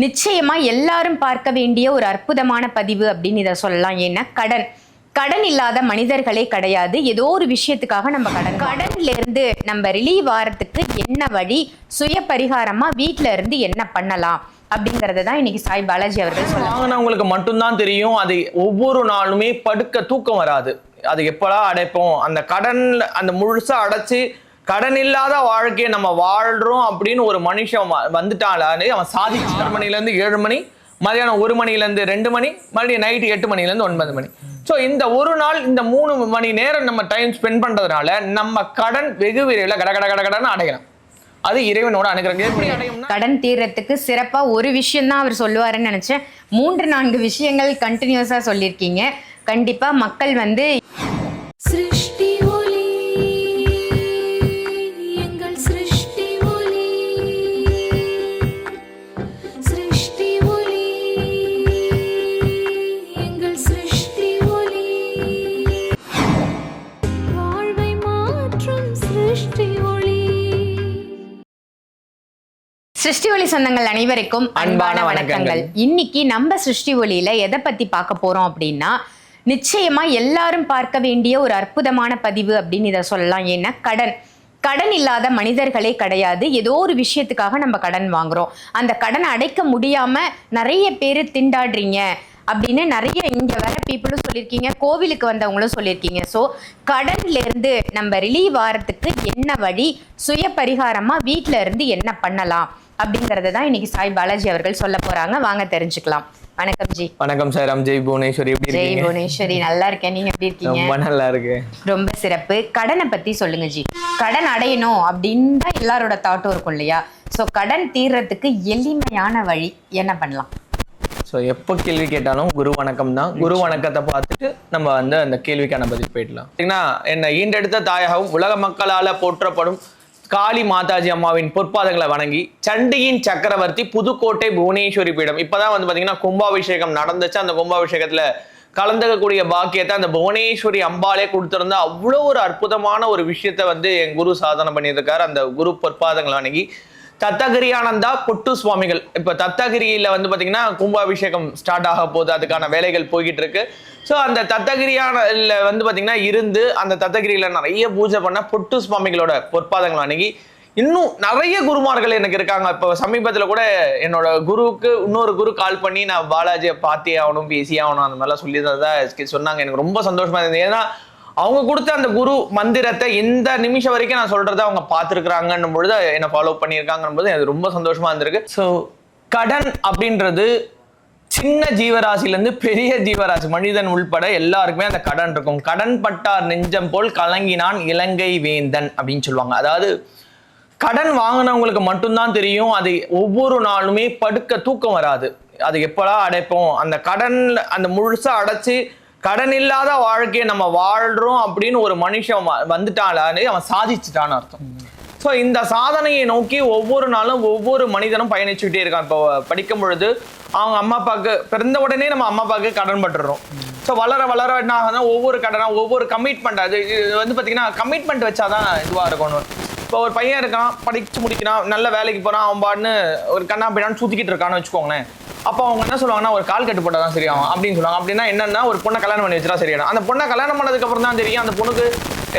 நிச்சயமா எல்லாரும் பார்க்க வேண்டிய ஒரு அற்புதமான பதிவு அப்படின்னு இதை சொல்லலாம். ஏன்னா கடன் இல்லாத மனிதர்களே கிடையாது. ஏதோ ஒரு விஷயத்துக்காக நம்ம கடன்ல இருந்து நம்ம ரிலீவ் ஆகிறதுக்கு என்ன வழி, சுய பரிகாரமா வீட்டுல இருந்து என்ன பண்ணலாம் அப்படிங்கறத தான் இன்னைக்கு சாய் பாலாஜி அவர்கள் சொல்லுவாங்க. உங்களுக்கு மட்டும்தான் தெரியும். அது ஒவ்வொரு நாளுமே படுக்க தூக்கம் வராது. அது எப்படா அடைப்போம், அந்த கடன் அந்த முழுசா அடைச்சு கடன் இல்லாத வாழ்க்கையை நம்ம வாழ்றோம் அப்படின்னு ஒரு மனுஷன் வந்துட்டாலே அவன் சாதிச்சு 6 மணிலேருந்து 7 மணி, மதியானம் 1 மணிலேருந்து 2 மணி, மறுபடியும் நைட்டு 8 மணிலேருந்து 9 மணி. ஸோ இந்த ஒரு நாள் இந்த 3 மணி நேரம் நம்ம டைம் ஸ்பெண்ட் பண்றதுனால நம்ம கடன் வெகு விரைவில் கடன்னு அடையலாம். அது இறைவனோட அனுகிரகம். கடன் தீர்றதுக்கு சிறப்பா ஒரு விஷயம் தான் அவர் சொல்லுவாருன்னு நினைச்சேன். 3-4 விஷயங்கள் கண்டினியூஸா சொல்லியிருக்கீங்க. கண்டிப்பா மக்கள் வந்து சிருஷ்டி ஒளி சொந்தங்கள் அனைவருக்கும் அன்பான வணக்கங்கள். இன்னைக்கு நம்ம சிருஷ்டி ஒளியில எதை பத்தி பார்க்க போறோம் அப்படின்னா, நிச்சயமா எல்லாரும் பார்க்க வேண்டிய ஒரு அற்புதமான பதிவு அப்படின்னு இதை சொல்லலாம். ஏன்னா கடன் இல்லாத மனிதர்களே கிடையாது. ஏதோ ஒரு விஷயத்துக்காக நம்ம கடன் வாங்குறோம். அந்த கடனை அடைக்க முடியாம நிறைய பேர் திண்டாடுறீங்க அப்படின்னு நிறைய இங்க வர பீப்புளும் சொல்லியிருக்கீங்க, கோவிலுக்கு வந்தவங்களும் சொல்லியிருக்கீங்க. ஸோ கடன்ல இருந்து நம்ம ரிலீவ் ஆகிறதுக்கு என்ன வழி, சுய பரிகாரமா வீட்டுல இருந்து என்ன பண்ணலாம் அப்படிங்கறத தான் இன்னைக்கு சாய் பாலாஜி அவர்கள் சொல்ல போறாங்க. வாங்க தெரிஞ்சுக்கலாம். வணக்கம் ஜி. வணக்கம் சார். ஜெய் புவனேஸ்வரி. எப்படி இருக்கீங்க? ஜெய் புவனேஸ்வரி. நல்லா இருக்கேன். நீங்க எப்படி இருக்கீங்க? ரொம்ப நல்லா இருக்கு. ரொம்ப சிறப்பு. கடனை பத்தி சொல்லுங்க ஜி. கடன் அடையணும் அப்படின்னு தான் எல்லாரோட தாட்டும் இருக்கும் இல்லையா? ஸோ கடன் தீர்றதுக்கு எளிமையான வழி என்ன பண்ணலாம்? ஸோ எப்போ கேள்வி கேட்டாலும் குரு வணக்கம் தான். குரு வணக்கத்தை பார்த்துட்டு நம்ம வந்து அந்த கேள்விக்கான பதில் போயிடலாம். என்னை ஈண்டெடுத்த தாயகவும் உலக மக்களால் போற்றப்படும் காளி மாதாஜி அம்மாவின் பொற்பாதங்களை வணங்கி சண்டியின் சக்கரவர்த்தி புதுக்கோட்டை புவனேஸ்வரி பீடம். இப்பதான் வந்து பாத்தீங்கன்னா கும்பாபிஷேகம் நடந்துச்சு. அந்த கும்பாபிஷேகத்துல கலந்துக்கக்கூடிய பாக்கியத்தை அந்த புவனேஸ்வரி அம்பாலே கொடுத்திருந்தா அவ்வளோ ஒரு அற்புதமான ஒரு விஷயத்த வந்து என் குரு சாதனை பண்ணியிருக்காரு. அந்த குரு பொற்பாதங்களை வணங்கி தத்தகிரி ஆனந்தா பொட்டு சுவாமிகள். இப்ப தத்தகிரியில வந்து பாத்தீங்கன்னா கும்பாபிஷேகம் ஸ்டார்ட் ஆக போகுது. அதுக்கான வேலைகள் போய்கிட்டு இருக்கு. ஸோ அந்த தத்தகிரியான வந்து பாத்தீங்கன்னா இருந்து அந்த தத்தகிரியில நிறைய பூஜை பண்ண பொட்டு சுவாமிகளோட பொற்பாதங்கள் அணுகி இன்னும் நிறைய குருமார்கள் எனக்கு இருக்காங்க. இப்போ சமீபத்தில் கூட என்னோட குருவுக்கு இன்னொரு குரு கால் பண்ணி நான் பாலாஜியை பார்த்தே ஆகணும், பேசி ஆகணும், அந்த மாதிரிலாம் சொல்லி தான் சொன்னாங்க. எனக்கு ரொம்ப சந்தோஷமா இருந்தது. ஏன்னா அவங்க கொடுத்த அந்த குரு மந்திரத்தை இந்த நிமிஷம் வரைக்கும் நான் சொல்றதை அவங்க பார்த்துருக்குறாங்கன்னும் பொழுது என்னை ஃபாலோ பண்ணியிருக்காங்கன்னும் போது அது ரொம்ப சந்தோஷமா இருந்திருக்கு. ஸோ கடன் அப்படின்றது சின்ன ஜீவராசிலேருந்து பெரிய ஜீவராசி மனிதன் உள்பட எல்லாருக்குமே அந்த கடன் இருக்கும். கடன் பட்டார் நெஞ்சம் போல் கலங்கினான் இலங்கை வேந்தன் அப்படின்னு சொல்லுவாங்க. அதாவது கடன் வாங்கினவங்களுக்கு மட்டும்தான் தெரியும். அது ஒவ்வொரு நாளுமே படுக்க தூக்கம் வராது. அது எப்படா அடைப்போம், அந்த கடன் அந்த முழுசா அடைச்சு கடன் இல்லாத வாழ்க்கையை நம்ம வாழ்றோம் அப்படின்னு ஒரு மனுஷன் வந்துட்டாலே அவன் சாதிச்சுட்டான்னு அர்த்தம். ஸோ இந்த சாதனையை நோக்கி ஒவ்வொரு நாளும் ஒவ்வொரு மனிதனும் பயணிச்சுக்கிட்டே இருக்கான். இப்போ படிக்கும் பொழுது அவங்க அம்மா அப்பாவுக்கு பிறந்த உடனே நம்ம அம்மா அப்பாவுக்கு கடன் பட்டுறோம். ஸோ வளர வளர என்ன ஆகுதுன்னா ஒவ்வொரு கடனா ஒவ்வொரு கமிட்மெண்ட். அது வந்து பார்த்தீங்கன்னா கமிட்மெண்ட் வச்சாதான் இதுவாக இருக்கணும். இப்போ ஒரு பையன் இருக்கான், படிச்சு முடிக்கிறான், நல்ல வேலைக்கு போறான், அவன் பாடுன்னு ஒரு கண்ணா பின்னான்னு சுத்திக்கிட்டு இருக்கான்னு வச்சுக்கோங்களேன். அப்போ அவங்க என்ன சொல்லுவாங்கன்னா ஒரு கால் கட்டு போட்டால் தான் சரியாகும் அப்படின்னு சொல்லுவாங்க. அப்படின்னா என்னன்னா ஒரு பொண்ணை கல்யாணம் பண்ணி வச்சுட்டா சரியாடும். அந்த பொண்ணை கல்யாணம் பண்ணதுக்கு அப்புறம் தான் தெரியும் அந்த பொண்ணுக்கு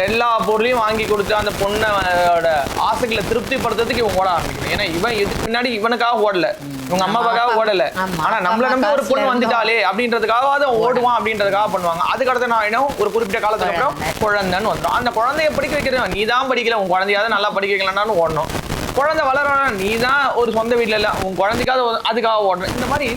எல்லா பொருளையும் வாங்கி கொடுத்து அந்த பொண்ணோட ஆசைகளை திருப்திப்படுத்துறதுக்கு இவங்க ஓட ஆரம்பிக்கணும். ஏன்னா இவன் இதுக்கு முன்னாடி இவனுக்காக ஓடல, இவங்க அம்மா அப்பாக்காக ஓடல. ஆனா நம்மள நம்பி ஒரு பொண்ணு வந்துட்டாலே அப்படின்றதுக்காக அவன் ஓடுவான் அப்படின்றதுக்காக பண்ணுவாங்க. அதுக்கடுத்து நான் என்ன ஒரு குறிப்பிட்ட காலத்துக்கு அப்புறம் குழந்தைன்னு வந்துடும். அந்த குழந்தைய படிக்க வைக்கிறது நீ தான் படிக்கல, உன் குழந்தையாவது நல்லா படிக்க வைக்கலன்னு ஓடணும். குழந்தை வளரணும், நீ தான் ஒரு சொந்த வீட்டுல இல்ல, உன் குழந்தைக்காவது அதுக்காக ஓடணும். இந்த மாதிரி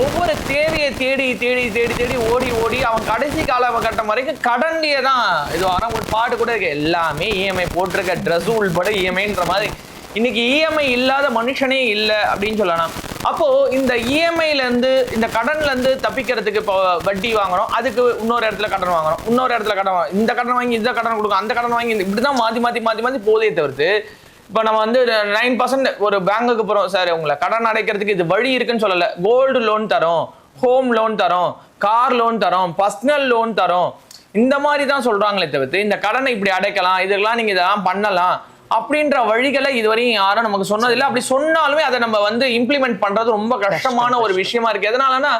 ஒவ்வொரு தேவையை தேடி தேடி தேடி தேடி ஓடி ஓடி அவன் கடைசி காலகட்டம் வரைக்கும் கடன்லயே தான் இது வர. ஒரு பாட்டு கூட இருக்கு, எல்லாமே இஎம்ஐ போட்டிருக்க ட்ரெஸ் உள்பட இஎம்ஐன்ற மாதிரி. இன்னைக்கு இஎம்ஐ இல்லாத மனுஷனே இல்லை அப்படின்னு சொல்லலாம். அப்போ இந்த இஎம்ஐல இருந்து இந்த கடன்ல இருந்து தப்பிக்கிறதுக்கு இப்போ வட்டி வாங்குறோம், அதுக்கு இன்னொரு இடத்துல கடன் வாங்குறோம், இன்னொரு இடத்துல கடன் வாங்க, இந்த கடன் வாங்கி இந்த கடன் கொடுக்கும், அந்த கடன் வாங்கி இப்படிதான் மாத்தி மாத்தி மாத்தி மாத்தி போதே தவிர்த்து இப்போ நம்ம வந்து 9% ஒரு பேங்குக்கு போகிறோம், சார் உங்களை கடன் அடைக்கிறதுக்கு இது வழி இருக்குன்னு சொல்லலை. கோல்டு லோன் தரோம், ஹோம் லோன் தரோம், கார் லோன் தரோம், பர்சனல் லோன் தரோம், இந்த மாதிரி தான் சொல்கிறாங்களே தவிர்த்து இந்த கடனை இப்படி அடைக்கலாம், இதெல்லாம் நீங்கள் இதெல்லாம் பண்ணலாம் அப்படின்ற வழிகளை இதுவரையும் யாரும் நமக்கு சொன்னதில்லை. அப்படி சொன்னாலுமே அதை நம்ம வந்து இம்ப்ளிமெண்ட் பண்றது ரொம்ப கஷ்டமான ஒரு விஷயமா இருக்கு. எதனாலன்னா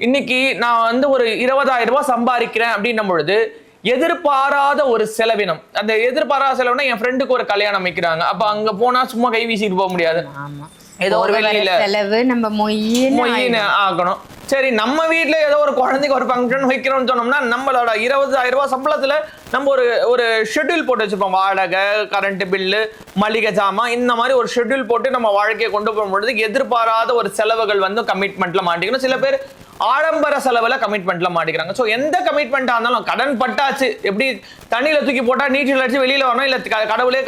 இன்னைக்கு நான் வந்து ஒரு 20,000 ரூபாய் சம்பாதிக்கிறேன் அப்படின்னும் பொழுது எதிர்பாராத ஒரு செலவினம். அந்த எதிர்பாராத செலவுனா என் ஃப்ரெண்டுக்கு ஒரு கல்யாணம் வைக்கிறாங்க, அப்ப அங்க போனா சும்மா கை வீசிட்டு போக முடியாது, ஏதோ ஒரு வெளியில செலவு நம்ம மொய்யின்னு ஆகணும். சரி, நம்ம வீட்டுல ஏதோ ஒரு குழந்தைக்கு ஒரு ஃபங்க்ஷன் வைக்கிறோம்னு சொன்னோம்னா நம்மளோட 20,000 ரூபாய் சம்பளத்துல நம்ம ஒரு ஷெட்யூல் போட்டு வச்சிருப்போம். வாடகை, கரண்ட் பில்லு, மளிகை ஜாமான், இந்த மாதிரி ஒரு ஷெட்யூல் போட்டு நம்ம வாழ்க்கையை கொண்டு போகும்பொழுது எதிர்பாராத ஒரு செலவுகள் வந்து கமிட்மெண்ட்ல மாட்டிக்கணும். சில பேர் ஆடம்பர செலவுல கமிட்மெண்ட்ல மாட்டிக்கிறாங்க. ஸோ எந்த கமிட்மெண்டா இருந்தாலும் கடன் பட்டாச்சு, எப்படி தண்ணியில தூக்கி போட்டா நீச்சல் அடிச்சு வெளியில வரணும், இல்ல கடவுளே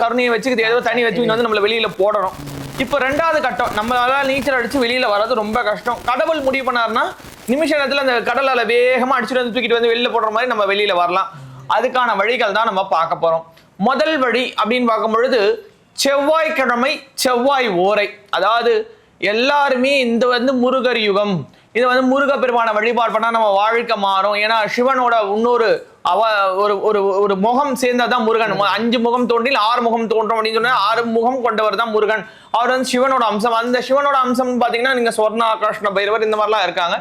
கருணையை வச்சுக்கிட்டு ஏதோ தண்ணி வச்சு வந்து நம்மள வெளியில போடணும். இப்போ 2வது கட்டம், நம்மளால நீச்சல் அடிச்சு வெளியில வர்றது ரொம்ப கஷ்டம். கடவுள் முடிவு பண்ணாருன்னா நிமிஷ நேரத்துல அந்த கடலால வேகமா அடிச்சுட்டு வந்து தூக்கிட்டு வந்து வெளியில போடுற மாதிரி நம்ம வெளியில வரலாம். அதுக்கான வழிகள் தான் நம்ம பார்க்க போறோம். முதல் வழி அப்படின்னு பார்க்கும் பொழுது செவ்வாய்க்கிழமை செவ்வாய் ஓரை. அதாவது எல்லாருமே இந்த வந்து முருகர் யுகம், இது வந்து முருக பெருமான வழிபாடு பண்ணா நம்ம வாழ்க்கை மாறும். ஏன்னா சிவனோட இன்னொரு ஒரு முகம் சேர்ந்தாதான் முருகன். 5 முகம் தோன்றில் 6 முகம் தோன்றும் அப்படின்னு சொன்னா 6 முகம் கொண்டவர் தான் முருகன். அவர் வந்து சிவனோட அம்சம். அந்த சிவனோட அம்சம் பாத்தீங்கன்னா நீங்க சொர்ண ஆகாஷ்ண பைரவர் இந்த மாதிரிலாம் இருக்காங்க.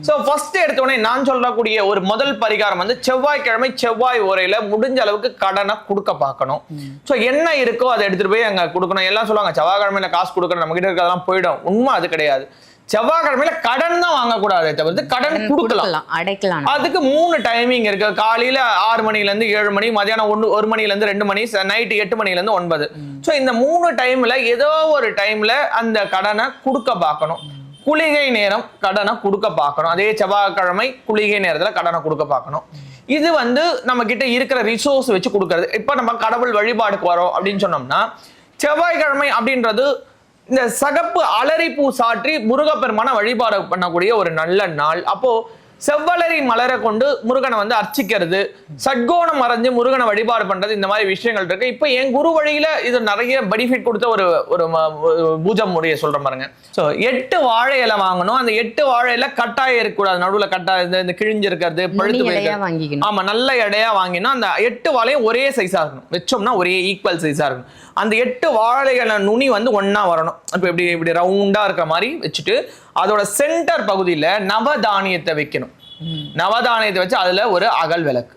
சோ ஃபர்ஸ்ட் எடுத்தோடனே நான் சொல்லக்கூடிய ஒரு முதல் பரிகாரம் வந்து செவ்வாய்க்கிழமை செவ்வாய் ஓரையில முடிஞ்ச அளவுக்கு கடனை கொடுக்க பார்க்கணும். சோ என்ன இருக்கோ அதை எடுத்துட்டு போய் அங்க கொடுக்கணும். எல்லாம் சொல்லுவாங்க செவ்வாய்க்கிழமையில காசு கொடுக்கணும், நம்ம கிட்ட இருக்கிறதெல்லாம் போயிடும். உண்மை அது கிடையாது. செவ்வாய்க்கிழமையில கடன் தான் வாங்கக்கூடாது, தவிர்த்து கடன் கொடுக்கலாம், அடைக்கலாம். அதுக்கு 3 டைமிங் இருக்கு. காலையில 6 மணில இருந்து 7 மணி, மதியானம் 1 மணில இருந்து 2 மணி, நைட் 8 மணில இருந்து 9. சோ இந்த 3 டைம்ல ஏதோ ஒரு டைம்ல அந்த கடனை கொடுக்க பார்க்கணும். குளிகை நேரம் கடனை கொடுக்க பார்க்கணும். அதே செவ்வாய்க்கிழமை குளிகை நேரத்துல கடனை கொடுக்க பார்க்கணும். இது வந்து நம்ம கிட்ட இருக்கிற ரிசோர்ஸ் வச்சு கொடுக்கறது. இப்ப நம்ம கடவுள் வழிபாடுக்கு வரோம் அப்படின்னு சொன்னோம்னா செவ்வாய்க்கிழமை அப்படின்றது இந்த சகப்பு அலரிப்பூ சாற்றி முருகப்பெருமான வழிபாடு பண்ணக்கூடிய ஒரு நல்ல நாள். அப்போ செவ்வலரி மலரை கொண்டு முருகனை வந்து அர்ச்சிக்கிறது, சட்கோணம் மறைஞ்சு முருகனை வழிபாடு பண்றது, இந்த மாதிரி விஷயங்கள் இருக்கு. இப்போ என் குரு வழியில இது நிறைய பெனிஃபிட் கொடுத்த ஒரு பூஜை முறையை சொல்ற பாருங்க. ஸோ 8 வாழை இலை வாங்கணும். அந்த 8 வாழை இலை கட்டாயம் இருக்கக்கூடாது, நடுவில் கட்டாயம் இந்த கிழிஞ்சு இருக்கிறது, பழுத்து போயிருக்கிறது. ஆமா, நல்ல எடையா வாங்கினா அந்த 8 வாழையும் ஒரே சைஸா இருக்கணும். வச்சோம்னா ஒரே ஈக்குவல் சைஸா இருக்கணும். அந்த 8 வாழைகளை நுனி வந்து ஒன்னா வரணும். இப்போ இப்படி ரவுண்டா இருக்கிற மாதிரி வச்சுட்டு அதோட சென்டர் பகுதியில நவதானியத்தை வைக்கணும். நவதானியத்தை வச்சு அதுல ஒரு அகல் விளக்கு.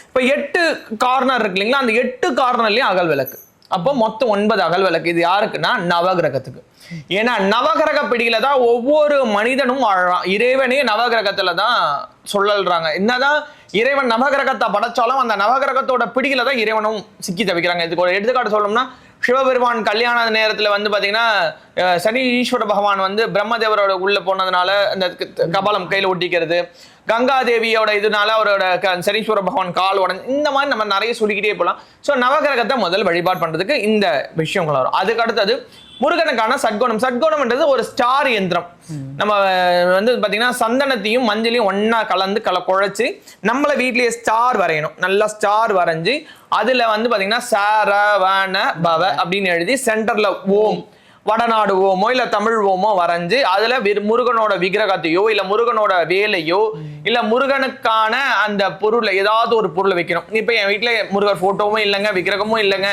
இப்ப 8 கார்னர் இருக்கு இல்லைங்களா, அந்த 8 கார்னர்லயும் அகல் விளக்கு. அப்போ மொத்தம் 9 அகல் விளக்கு. இது யாருக்குன்னா நவகிரகத்துக்கு. ஏன்னா நவகிரக பிடியில தான் ஒவ்வொரு மனிதனும் வாழறான். இறைவனே நவகிரகத்துல தான் சொல்றாங்க. என்னதான் இறைவன் நவகிரகத்தை படைச்சாலும் அந்த நவகிரகத்தோட பிடியில தான் இறைவனும் சிக்கி தவிக்கிறாங்க. இதுக்கு ஒரு எடுத்துக்காட்டு சொல்லணும்னா சிவபெருமான் கல்யாண நேரத்துல வந்து பாத்தீங்கன்னா சனி ஈஸ்வர பகவான் வந்து பிரம்மதேவரோட உள்ள போனதுனால அந்த கபாலம் கையில ஒட்டிக்கிறது, கங்காதேவியோட இதனால அவரோட சனீஸ்வர பகவான் கால் உடனே, இந்த மாதிரி நம்ம நிறைய சொல்லிக்கிட்டே போகலாம். ஸோ நவகிரகத்தை முதல் வழிபாடு பண்றதுக்கு இந்த விஷயங்கள் வரும். அதுக்கு அடுத்தது முருகனுக்கான சட்கோணம். சட்கோணம்ன்றது ஒரு ஸ்டார் யந்திரம். நம்ம வந்து பாத்தீங்கன்னா சந்தனத்தையும் மஞ்சளையும் ஒன்னா கலந்து குழைச்சு நம்மள வீட்லயே ஸ்டார் வரையணும். நல்லா ஸ்டார் வரைஞ்சு அதுல வந்து பாத்தீங்கன்னா சரவண பவ அப்படின்னு எழுதி சென்டர்ல ஓம், வடநாடு ஓமோ இல்ல தமிழ் ஓமோ வரைஞ்சு அதுல முருகனோட விக்கிரகத்தையோ இல்ல முருகனோட வேலையோ இல்ல முருகனுக்கான அந்த பொருளை ஏதாவது ஒரு பொருளை வைக்கணும். இப்ப என் வீட்டுல முருகர் போட்டோவும் இல்லைங்க, விக்கிரகமும் இல்லைங்க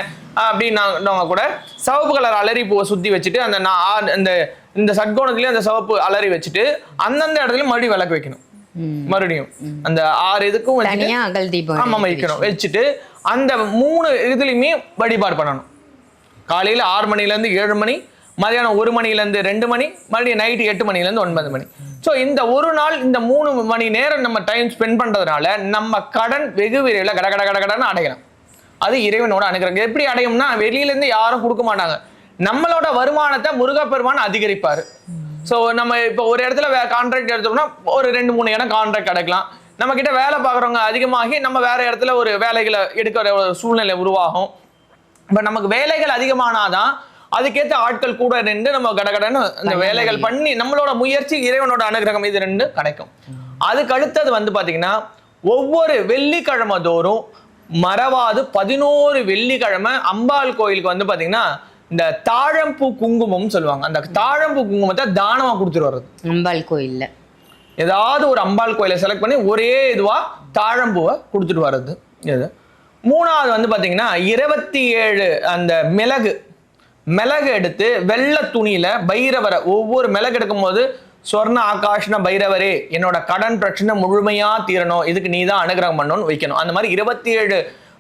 அப்படின்னா கூட சிவப்பு கலர் அலரி பூவை சுத்தி வச்சுட்டு அந்த இந்த சட்கோணத்திலயும் அந்த சிவப்பு அலரி வச்சுட்டு அந்தந்த இடத்துலயும் மறுபடியும் விளக்கு வைக்கணும். மறுபடியும் அந்த 6 இதுக்கும் வைக்கணும். வச்சுட்டு அந்த 3 இதுலயுமே வழிபாடு பண்ணணும். காலையில 6 மணில இருந்து 7 மணி, மதியானம் 1 மணில இருந்து 2 மணி, மறுபடியும் நைட் 8 மணில இருந்து 9 மணி. ஸோ இந்த ஒரு நாள் இந்த 3 மணி நேரம் நம்ம டைம் ஸ்பெண்ட் பண்றதுனால நம்ம கடன் வெகு விரைவில் கடன்னு அடையலாம். அது இறைவனோட அனுகிரகம். எப்படி அடையும்னா வெளியில இருந்து யாரும் கொடுக்க மாட்டாங்க. நம்மளோட வருமானத்தை முருகப்பெருமான் அதிகரிப்பாரு. ஸோ நம்ம இப்போ ஒரு இடத்துல கான்ட்ராக்ட் எடுத்தோம்னா ஒரு 2-3 இடம் கான்ட்ராக்ட் கிடைக்கலாம். நம்ம கிட்ட வேலை பார்க்குறவங்க அதிகமாகி நம்ம வேற இடத்துல ஒரு வேலைகளை எடுக்கிற ஒரு சூழ்நிலை உருவாகும். இப்போ நமக்கு வேலைகள் அதிகமானாதான் அதுக்கேற்ற ஆட்கள் கூட நின்று நம்ம கடகடன்னு இந்த வேலைகள் பண்ணி நம்மளோட முயற்சி இறைவனோட அனுகிரகம் இது 2 கிடைக்கும். அதுக்கு அடுத்தது வந்து பாத்தீங்கன்னா ஒவ்வொரு வெள்ளிக்கிழமை தோறும் மறவாது 11 வெள்ளிக்கிழமை அம்பாள் கோயிலுக்கு வந்து பாத்தீங்கன்னா இந்த தாழம்பூ குங்குமம் சொல்லுவாங்க. அந்த தாழம்பூ குங்குமத்தை தானமா கொடுத்துட்டு வர்றது. அம்பாள் கோயில்ல ஏதாவது ஒரு அம்பாள் கோயிலை செலக்ட் பண்ணி ஒரே இதுவா தாழம்பூவை கொடுத்துட்டு வர்றது. இது மூணாவது வந்து பாத்தீங்கன்னா 27 அந்த மிளகு எடுத்து வெள்ளை துணியில பைரவரை ஒவ்வொரு மிளகு எடுக்கும் போது சொர்ண ஆகாஷ்ண பைரவரே என்னோட கடன் பிரச்சனை முழுமையா தீரணும், இதுக்கு நீ தான் அனுகிரகம் பண்ணணும்னு வைக்கணும். அந்த மாதிரி 27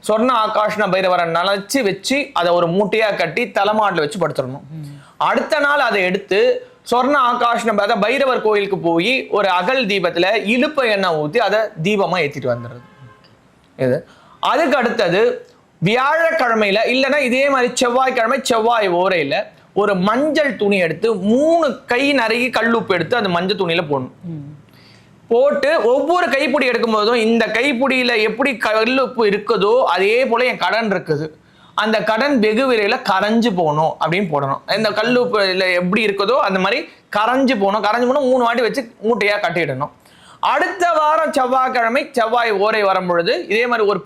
சொர்ண ஆகாஷ்ண பைரவரை நனைச்சு வச்சு அதை ஒரு மூட்டையா கட்டி தலைமாட்டில் வச்சு படுத்துடணும். அடுத்த நாள் அதை எடுத்து சொர்ண ஆகாஷ்ண பைரவர் கோயிலுக்கு போய் ஒரு அகல் தீபத்துல இழுப்ப எண்ணெய் ஊற்றி அதை தீபமா ஏத்திட்டு வந்துடுறது. இது அதுக்கு அடுத்தது வியாழக்கிழமையில இல்லைன்னா இதே மாதிரி செவ்வாய்க்கிழமை செவ்வாய் ஓரையில ஒரு மஞ்சள் துணி எடுத்து 3 கை நிறைய கல்லுப்பு எடுத்து அந்த மஞ்சள் துணியில போடணும். போட்டு ஒவ்வொரு கைப்பிடி எடுக்கும் போதும் இந்த கைப்பிடியில எப்படி கல்லுப்பு இருக்குதோ அதே போல என் கடன் இருக்குது, அந்த கடன் வெகு விரைவில் கரைஞ்சு போகணும் அப்படின்னு போடணும். இந்த கல்லுப்புல எப்படி இருக்குதோ அந்த மாதிரி கரைஞ்சு போகணும். 3 வாட்டி வச்சு மூட்டையா கட்டிடணும். அடுத்த வாரம் செவ்வாய்க்கிழமை செவ்வாய் ஓரை வரும் பொழுது இதே மாதிரி ஒரு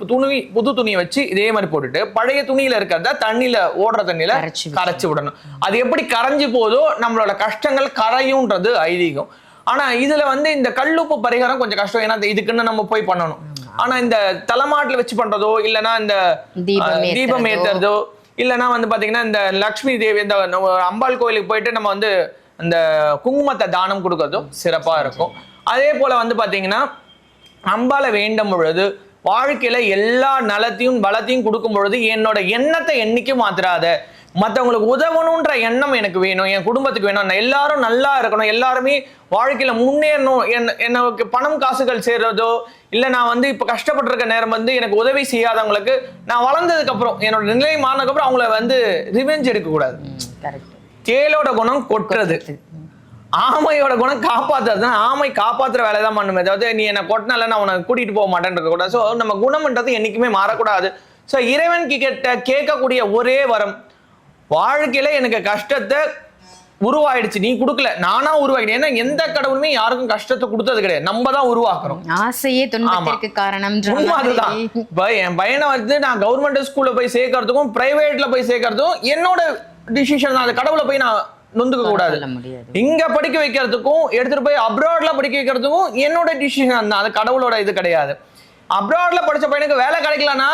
புது துணியை வச்சு இதே மாதிரி போட்டுட்டு பழைய துணியில இருக்கிறத தண்ணியில ஓடுற தண்ணியில கரைச்சு விடணும். அது எப்படி கரைஞ்சு போதோ நம்மளோட கஷ்டங்கள் கரையும்ன்றது ஐதீகம். ஆனா இதுல வந்து இந்த கல்லுப்பு பரிகாரம் கொஞ்சம் கஷ்டம், ஏன்னா இதுக்குன்னு நம்ம போய் பண்ணணும். ஆனா இந்த தலைமாட்டில் வச்சு பண்றதோ இல்லைன்னா இந்த தீபம் ஏத்துறதோ இல்லைன்னா வந்து பாத்தீங்கன்னா இந்த லக்ஷ்மி தேவி இந்த அம்பாள் கோயிலுக்கு போயிட்டு நம்ம வந்து இந்த குங்குமத்தை தானம் கொடுக்கறதும் சிறப்பா இருக்கும். அதே போல வந்து பாத்தீங்கன்னா அம்பாளை வேண்டும் பொழுது வாழ்க்கையில எல்லா நலத்தையும் பலத்தையும் கொடுக்கும் பொழுது என்னோட எண்ணத்தை என்னைக்கும் மாத்திராத, மற்றவங்களுக்கு உதவணுன்ற எண்ணம் எனக்கு வேணும், என் குடும்பத்துக்கு வேணும், எல்லாரும் நல்லா இருக்கணும், எல்லாருமே வாழ்க்கையில முன்னேறணும், எனக்கு பணம் காசுகள் சேர்றதோ இல்லை நான் வந்து இப்போ கஷ்டப்பட்டிருக்க நேரம் வந்து எனக்கு உதவி செய்யாதவங்களுக்கு நான் வளர்ந்ததுக்கு அப்புறம் என்னோட நிலை மாறினதுக்கு அப்புறம் அவங்கள வந்து ரிவெஞ்ச் எடுக்கக்கூடாது. தேலோட குணம் கொட்டுறது, ஆமையோட குணம் காப்பாத்துறது. ஆமை காப்பாத்துற வேலை தான் பண்ணுமே, அதாவது நீ என்ன கொட்டினால நான் உனக்கு கூட்டிட்டு போக மாட்டேன்னு இருக்கக்கூடாது. ஸோ நம்ம குணம்ன்றது என்னைக்குமே மாறக்கூடாது. ஸோ இறைவன் கிட்ட கேட்கக்கூடிய ஒரே வரம், வாழ்க்கையில எனக்கு கஷ்டத்தை உருவாயிடுச்சு, நீ கொடுக்கல நானா உருவாக்கிட்டேன். ஏன்னா எந்த கடவுளுமே யாருக்கும் கஷ்டத்தை கொடுத்தது கிடையாது, நம்ம தான் உருவாக்குறோம். ஆசையே துன்பத்திற்கு காரணம். அதுதான் இப்ப என் பையனை வந்து நான் கவர்மெண்ட் ஸ்கூல்ல போய் சேர்க்கறதுக்கும் பிரைவேட்ல போய் சேர்க்கறதுக்கும் என்னோட டிசிஷன் தான். அது கடவுளை போய் நான் நொந்துக்க கூடாது. இங்க படிக்க வைக்கிறதுக்கும் எடுத்துட்டு போய் அப்ராட்ல படிக்க வைக்கிறதுக்கும் என்னோட டிசிஷன் தான், அது கடவுளோட இது கிடையாது. அப்ராட்ல படிச்ச பையனுக்கு வேலை கிடைக்கலன்னா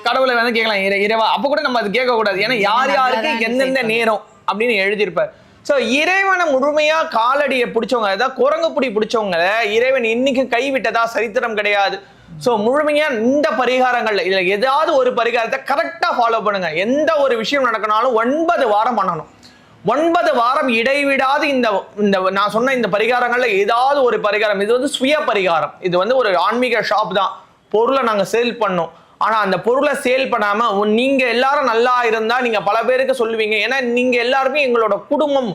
கடவுளை வந்து கேட்கலாம் இறைவா, அப்ப கூட நம்ம அது கேட்க கூடாது. ஏன்னா யாருக்கு எந்தெந்த நேரம் அப்படின்னு எழுதியிருப்பார். ஸோ இறைவனை முழுமையா காலடியை பிடிச்சவங்க, அதாவது குரங்குப்புடி பிடிச்சவங்க இறைவன் இன்னைக்கு கைவிட்டதா சரித்திரம் கிடையாது. ஸோ முழுமையா இந்த பரிகாரங்கள்ல இதுல ஏதாவது ஒரு பரிகாரத்தை கரெக்டா ஃபாலோ பண்ணுங்க. எந்த ஒரு விஷயம் நடக்கனாலும் 9 வாரம் பண்ணணும். 9 வாரம் இடைவிடாது இந்த நான் சொன்ன இந்த பரிகாரங்கள்ல ஏதாவது ஒரு பரிகாரம். இது வந்து சுய பரிகாரம், இது வந்து ஒரு ஆன்மீக ஷாப் தான், பொருளை நாங்க சேல் பண்ணோம். ஆனா அந்த பொருளை சேல் பண்ணாம நீங்க எல்லாரும் நல்லா இருந்தா நீங்க பல பேருக்கு சொல்லுவீங்க. ஏன்னா நீங்க எல்லாருமே எங்களோட குடும்பம்,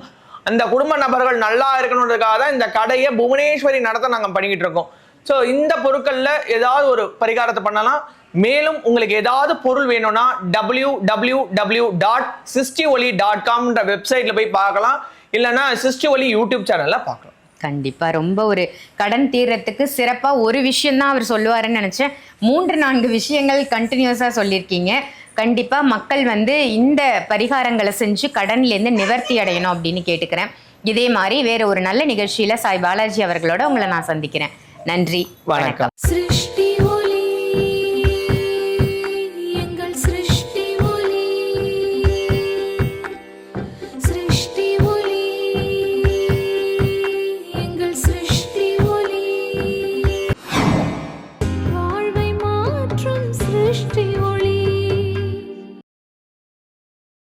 அந்த குடும்ப நபர்கள் நல்லா இருக்கணுன்றதுக்காக தான் இந்த கடையை புவனேஸ்வரி நடத்த நாங்க பண்ணிக்கிட்டு இருக்கோம். ஸோ இந்த பொருட்கள்ல ஏதாவது ஒரு பரிகாரத்தை பண்ணலாம். மேலும் உங்களுக்கு ஏதாவது பொருள் வேணும்னா www.srishtioli.com வெப்சைட்ல போய் பார்க்கலாம், இல்லைன்னா சிருஷ்டிஒலி யூடியூப் சேனல்ல பார்க்கலாம். கண்டிப்பா ரொம்ப ஒரு கடன் தீர்றதுக்கு சிறப்பா ஒரு விஷயம் தான் அவர் சொல்லுவாருன்னு நினைச்சேன். 3-4 விஷயங்கள் கண்டினியூஸா சொல்லியிருக்கீங்க. கண்டிப்பா மக்கள் வந்து இந்த பரிகாரங்களை செஞ்சு கடன்ல இருந்து நிவர்த்தி அடையணும் அப்படின்னு கேட்டுக்கிறேன். இதே மாதிரி வேற ஒரு நல்ல நிகழ்ச்சியில சாய் பாலாஜி அவர்களோட உங்களை நான் சந்திக்கிறேன். நன்றி, வணக்கம்.